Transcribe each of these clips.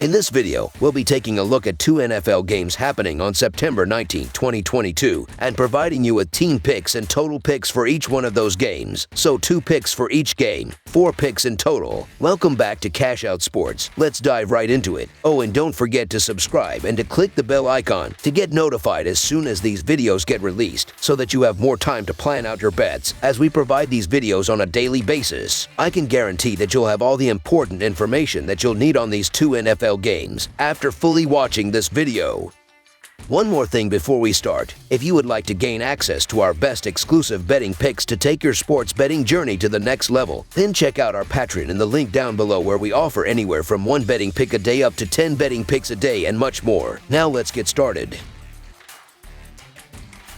In this video, we'll be taking a look at two NFL games happening on September 19, 2022, and providing you with team picks and total picks for each one of those games. So 2 picks for each game, 4 picks in total. Welcome back to Cash Out Sports. Let's dive right into it. Oh, and don't forget to subscribe and to click the bell icon to get notified as soon as these videos get released, so that you have more time to plan out your bets as we provide these videos on a daily basis. I can guarantee that you'll have all the important information that you'll need on these two NFL games after fully watching this video. One more thing before we start. If you would like to gain access to our best exclusive betting picks to take your sports betting journey to the next level, then check out our Patreon in the link down below, where we offer anywhere from 1 betting pick a day up to 10 betting picks a day and much more. Now let's get started.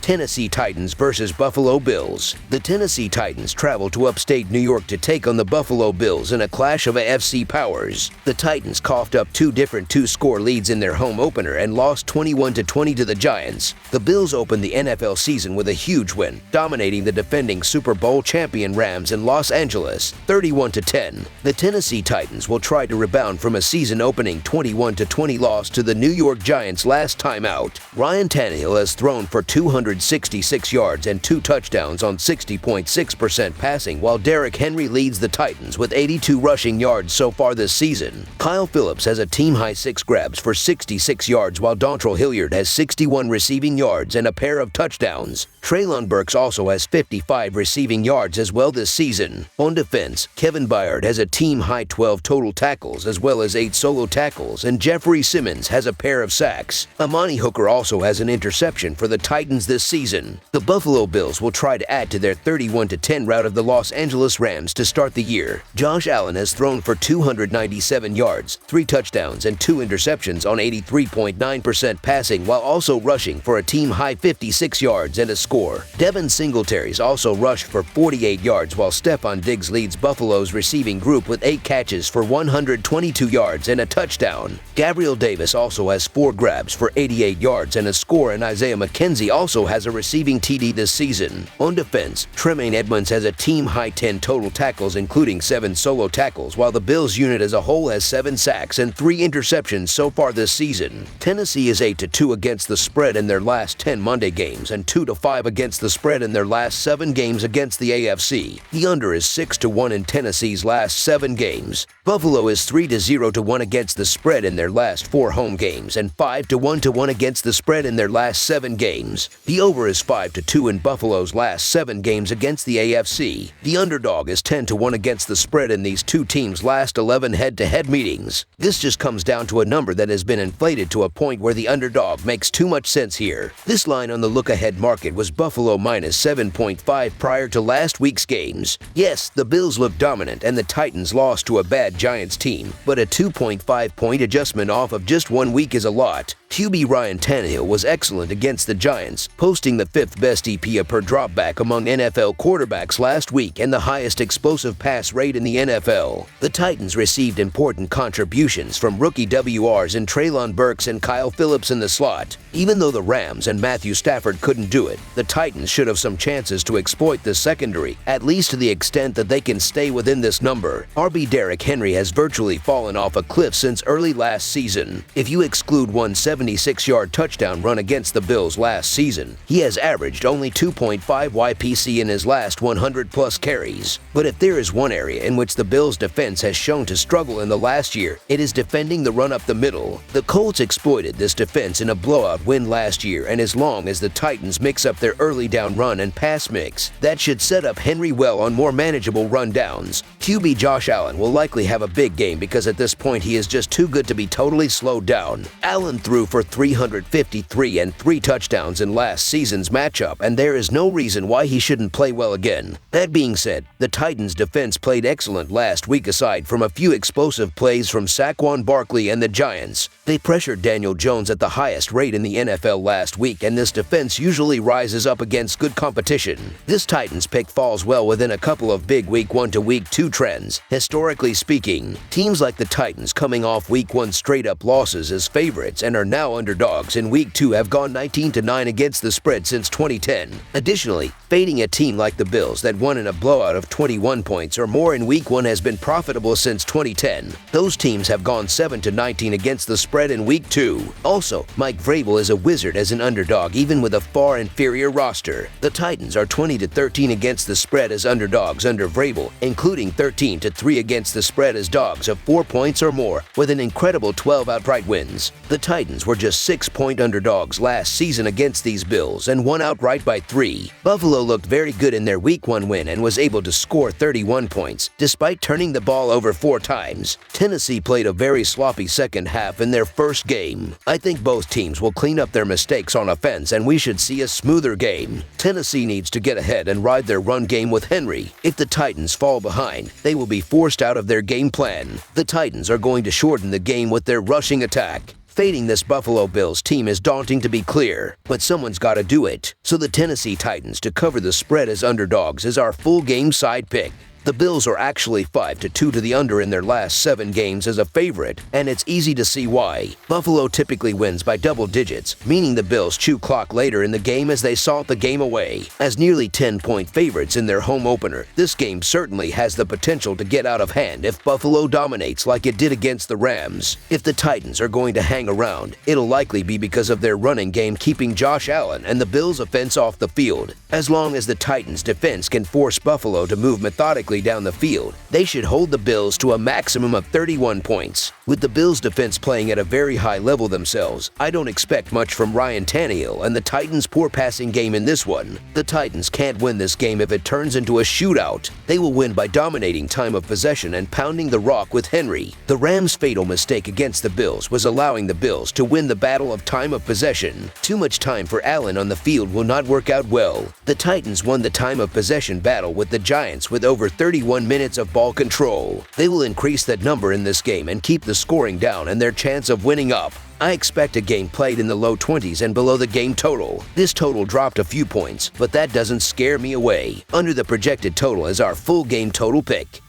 Tennessee Titans versus Buffalo Bills. The Tennessee Titans travel to upstate New York to take on the Buffalo Bills in a clash of AFC powers. The Titans coughed up 2 different 2-score leads in their home opener and lost 21-20 to the Giants. The Bills opened the NFL season with a huge win, dominating the defending Super Bowl champion Rams in Los Angeles, 31-10. The Tennessee Titans will try to rebound from a season-opening 21-20 loss to the New York Giants last time out. Ryan Tannehill has thrown for 266 yards and 2 touchdowns on 60.6% passing, while Derrick Henry leads the Titans with 82 rushing yards so far this season. Kyle Phillips has a team-high 6 grabs for 66 yards, while Dontrell Hilliard has 61 receiving yards and a pair of touchdowns. Treylon Burks also has 55 receiving yards as well this season. On defense, Kevin Byard has a team-high 12 total tackles as well as 8 solo tackles, and Jeffrey Simmons has a pair of sacks. Amani Hooker also has an interception for the Titans this season. The Buffalo Bills will try to add to their 31-10 rout of the Los Angeles Rams to start the year. Josh Allen has thrown for 297 yards, 3 touchdowns, and 2 interceptions on 83.9% passing, while also rushing for a team-high 56 yards and a score. Devin Singletary's also rushed for 48 yards, while Stephon Diggs leads Buffalo's receiving group with 8 catches for 122 yards and a touchdown. Gabriel Davis also has 4 grabs for 88 yards and a score, and Isaiah McKenzie also has a receiving TD this season. On defense, Tremaine Edmonds has a team-high 10 total tackles, including 7 solo tackles, while the Bills unit as a whole has 7 sacks and 3 interceptions so far this season. Tennessee is 8-2 against the spread in their last 10 Monday games and 2-5 against the spread in their last 7 games against the AFC. The under is 6-1 in Tennessee's last 7 games. Buffalo is 3-0-1 against the spread in their last 4 home games and 5-1 against the spread in their last 7 games. The over is 5-2 in Buffalo's last 7 games against the AFC. The underdog is 10-1 against the spread in these two teams' last 11 head-to-head meetings. This just comes down to a number that has been inflated to a point where the underdog makes too much sense here. This line on the look-ahead market was Buffalo minus 7.5 prior to last week's games. Yes, the Bills look dominant and the Titans lost to a bad Giants team, but a 2.5-point adjustment off of just 1 week is a lot. QB Ryan Tannehill was excellent against the Giants, posting the 5th best EPA per dropback among NFL quarterbacks last week and the highest explosive pass rate in the NFL. The Titans received important contributions from rookie WRs in Treylon Burks and Kyle Phillips in the slot. Even though the Rams and Matthew Stafford couldn't do it, the Titans should have some chances to exploit the secondary, at least to the extent that they can stay within this number. RB Derrick Henry has virtually fallen off a cliff since early last season. If you exclude one 76-yard touchdown run against the Bills last season, he has averaged only 2.5 YPC in his last 100-plus carries. But if there is one area in which the Bills' defense has shown to struggle in the last year, it is defending the run up the middle. The Colts exploited this defense in a blowout win last year, and as long as the Titans mix up their early down run and pass mix, that should set up Henry well on more manageable run downs. QB Josh Allen will likely have a big game because at this point he is just too good to be totally slowed down. Allen threw for 353 and 3 touchdowns in last season's matchup, and there is no reason why he shouldn't play well again. That being said, the Titans' defense played excellent last week aside from a few explosive plays from Saquon Barkley and the Giants. They pressured Daniel Jones at the highest rate in the NFL last week, and this defense usually rises up against good competition. This Titans pick falls well within a couple of big Week 1 to Week 2 trends. Historically speaking, teams like the Titans coming off Week 1 straight-up losses as favorites and are now now underdogs in Week 2 have gone 19-9 against the spread since 2010. Additionally, fading a team like the Bills that won in a blowout of 21 points or more in Week 1 has been profitable since 2010. Those teams have gone 7-19 against the spread in Week 2. Also, Mike Vrabel is a wizard as an underdog even with a far inferior roster. The Titans are 20-13 against the spread as underdogs under Vrabel, including 13-3 against the spread as dogs of 4 points or more, with an incredible 12 outright wins. The Titans were just 6-point underdogs last season against these Bills and won outright by 3. Buffalo looked very good in their Week 1 win and was able to score 31 points, despite turning the ball over 4 times. Tennessee played a very sloppy second half in their first game. I think both teams will clean up their mistakes on offense and we should see a smoother game. Tennessee needs to get ahead and ride their run game with Henry. If the Titans fall behind, they will be forced out of their game plan. The Titans are going to shorten the game with their rushing attack. Fading this Buffalo Bills team is daunting to be clear, but someone's got to do it. So the Tennessee Titans to cover the spread as underdogs is our full game side pick. The Bills are actually 5-2 to the under in their last 7 games as a favorite, and it's easy to see why. Buffalo typically wins by double digits, meaning the Bills chew clock later in the game as they salt the game away. As nearly 10-point favorites in their home opener, this game certainly has the potential to get out of hand if Buffalo dominates like it did against the Rams. If the Titans are going to hang around, it'll likely be because of their running game keeping Josh Allen and the Bills' offense off the field. As long as the Titans' defense can force Buffalo to move methodically down the field, they should hold the Bills to a maximum of 31 points. With the Bills' defense playing at a very high level themselves, I don't expect much from Ryan Tannehill and the Titans' poor passing game in this one. The Titans can't win this game if it turns into a shootout. They will win by dominating time of possession and pounding the rock with Henry. The Rams' fatal mistake against the Bills was allowing the Bills to win the battle of time of possession. Too much time for Allen on the field will not work out well. The Titans won the time of possession battle with the Giants with over 31 minutes of ball control. They will increase that number in this game and keep the scoring down and their chance of winning up. I expect a game played in the low 20s and below the game total. This total dropped a few points, but that doesn't scare me away. Under the projected total is our full game total pick.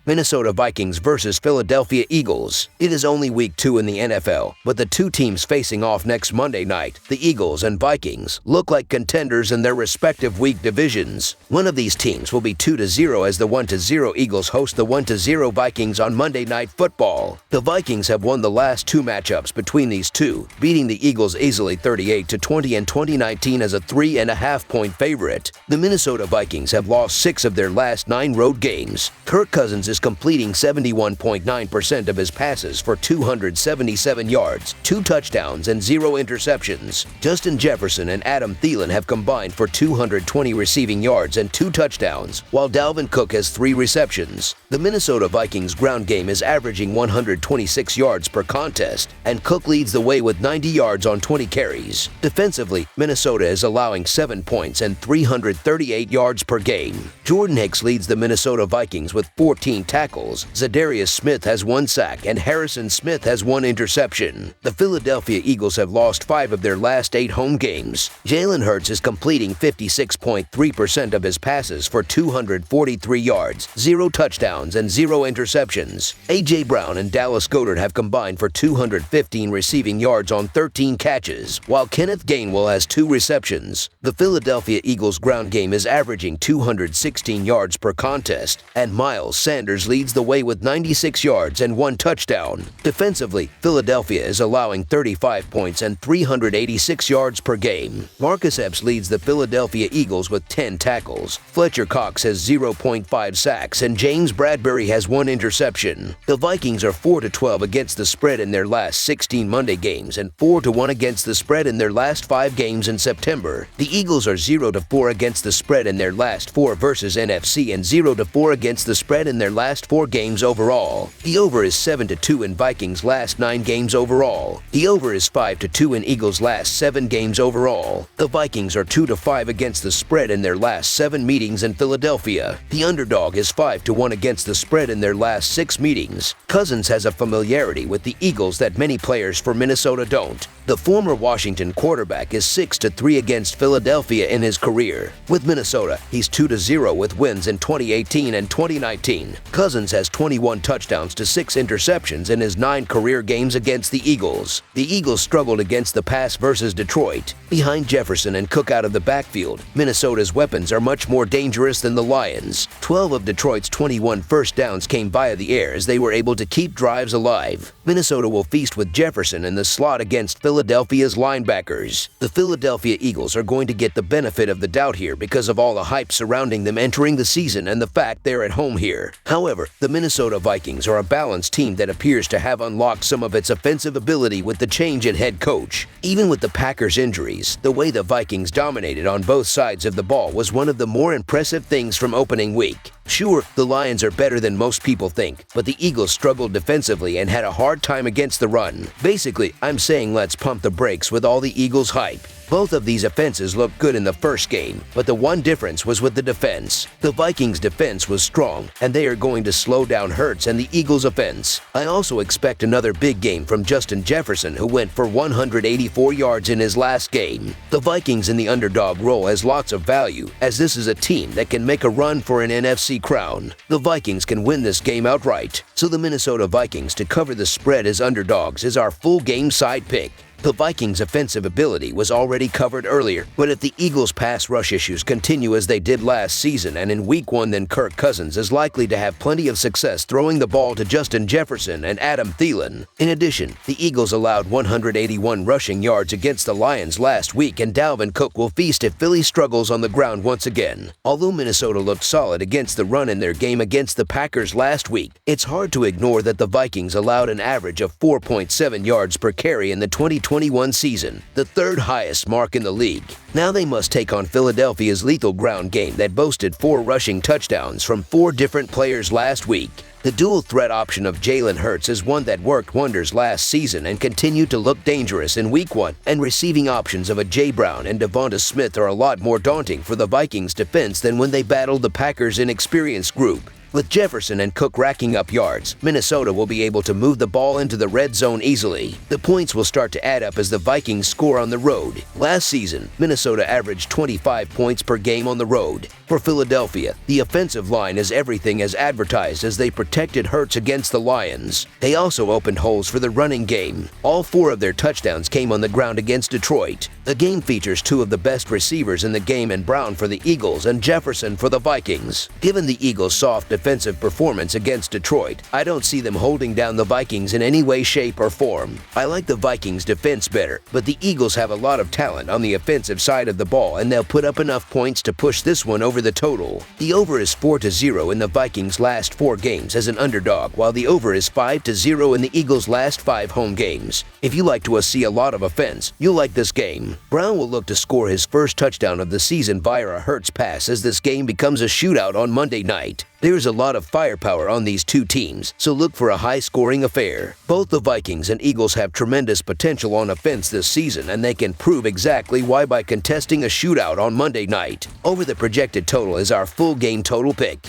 Minnesota Vikings versus Philadelphia Eagles. It is only Week 2 in the NFL, but the two teams facing off next Monday night, the Eagles and Vikings, look like contenders in their respective week divisions. One of these teams will be 2-0 as the 1-0 Eagles host the 1-0 Vikings on Monday Night Football. The Vikings have won the last 2 matchups between these two, beating the Eagles easily 38-20 in 2019 as a 3.5-point favorite. The Minnesota Vikings have lost 6 of their last 9 road games. Kirk Cousins is completing 71.9% of his passes for 277 yards, 2 touchdowns, and 0 interceptions. Justin Jefferson and Adam Thielen have combined for 220 receiving yards and 2 touchdowns, while Dalvin Cook has 3 receptions. The Minnesota Vikings ground game is averaging 126 yards per contest, and Cook leads the way with 90 yards on 20 carries. Defensively, Minnesota is allowing 7 points and 338 yards per game. Jordan Hicks leads the Minnesota Vikings with 14 tackles. Zadarius Smith has 1 sack, and Harrison Smith has 1 interception. The Philadelphia Eagles have lost 5 of their last 8 home games. Jalen Hurts is completing 56.3% of his passes for 243 yards, 0 touchdowns, and 0 interceptions. A.J. Brown and Dallas Goedert have combined for 215 receiving yards on 13 catches, while Kenneth Gainwell has 2 receptions. The Philadelphia Eagles ground game is averaging 216 yards per contest, and Miles Sanders leads the way with 96 yards and 1 touchdown. Defensively, Philadelphia is allowing 35 points and 386 yards per game. Marcus Epps leads the Philadelphia Eagles with 10 tackles. Fletcher Cox has 0.5 sacks, and James Bradbury has 1 interception. The Vikings are 4-12 against the spread in their last 16 Monday games and 4-1 against the spread in their last 5 games in September. The Eagles are 0-4 against the spread in their last 4 versus NFC and 0-4 against the spread in their last 4 games overall. The over is 7-2 in Vikings' last 9 games overall. The over is 5-2 in Eagles' last 7 games overall. The Vikings are 2-5 against the spread in their last 7 meetings in Philadelphia. The underdog is 5-1 against the spread in their last 6 meetings. Cousins has a familiarity with the Eagles that many players for Minnesota don't. The former Washington quarterback is 6-3 against Philadelphia in his career. With Minnesota, he's 2-0 with wins in 2018 and 2019. Cousins has 21 touchdowns to 6 interceptions in his 9 career games against the Eagles. The Eagles struggled against the pass versus Detroit. Behind Jefferson and Cook out of the backfield, Minnesota's weapons are much more dangerous than the Lions. 12 of Detroit's 21 first downs came via the air as they were able to keep drives alive. Minnesota will feast with Jefferson in the slot against Philadelphia's linebackers. The Philadelphia Eagles are going to get the benefit of the doubt here because of all the hype surrounding them entering the season and the fact they're at home here. However, the Minnesota Vikings are a balanced team that appears to have unlocked some of its offensive ability with the change in head coach. Even with the Packers' injuries, the way the Vikings dominated on both sides of the ball was one of the more impressive things from opening week. Sure, the Lions are better than most people think, but the Eagles struggled defensively and had a hard time against the run. Basically, I'm saying let's pump the brakes with all the Eagles' hype. Both of these offenses looked good in the first game, but the one difference was with the defense. The Vikings' defense was strong, and they are going to slow down Hurts and the Eagles' offense. I also expect another big game from Justin Jefferson, who went for 184 yards in his last game. The Vikings in the underdog role has lots of value, as this is a team that can make a run for an NFC crown. The Vikings can win this game outright, so the Minnesota Vikings to cover the spread as underdogs is our full game side pick. The Vikings' offensive ability was already covered earlier, but if the Eagles' pass rush issues continue as they did last season and in Week 1, then Kirk Cousins is likely to have plenty of success throwing the ball to Justin Jefferson and Adam Thielen. In addition, the Eagles allowed 181 rushing yards against the Lions last week, and Dalvin Cook will feast if Philly struggles on the ground once again. Although Minnesota looked solid against the run in their game against the Packers last week, it's hard to ignore that the Vikings allowed an average of 4.7 yards per carry in the 2021 season, the third highest mark in the league. Now they must take on Philadelphia's lethal ground game that boasted 4 rushing touchdowns from 4 different players last week. The dual threat option of Jalen Hurts is one that worked wonders last season and continued to look dangerous in Week 1, and receiving options of a Jay Brown and Devonta Smith are a lot more daunting for the Vikings defense than when they battled the Packers' inexperienced group. With Jefferson and Cook racking up yards, Minnesota will be able to move the ball into the red zone easily. The points will start to add up as the Vikings score on the road. Last season, Minnesota averaged 25 points per game on the road. For Philadelphia, the offensive line is everything as advertised as they protected Hurts against the Lions. They also opened holes for the running game. All 4 of their touchdowns came on the ground against Detroit. The game features 2 of the best receivers in the game in Brown for the Eagles and Jefferson for the Vikings. Given the Eagles' soft defensive performance against Detroit, I don't see them holding down the Vikings in any way, shape, or form. I like the Vikings' defense better, but the Eagles have a lot of talent on the offensive side of the ball, and they'll put up enough points to push this one over the total. The over is 4-0 in the Vikings' last 4 games as an underdog, while the over is 5-0 in the Eagles' last 5 home games. If you like to see a lot of offense, you'll like this game. Brown will look to score his first touchdown of the season via a Hurts pass as this game becomes a shootout on Monday night. There's a lot of firepower on these 2 teams, so look for a high-scoring affair. Both the Vikings and Eagles have tremendous potential on offense this season, and they can prove exactly why by contesting a shootout on Monday night. Over the projected total is our full game total pick.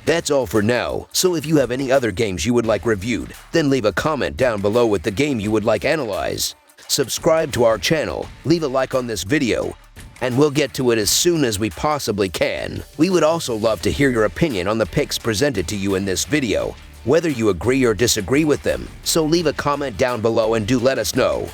That's all for now, so if you have any other games you would like reviewed, then leave a comment down below with the game you would like analyzed. Subscribe to our channel, leave a like on this video, and we'll get to it as soon as we possibly can. We would also love to hear your opinion on the picks presented to you in this video, whether you agree or disagree with them, so leave a comment down below and do let us know.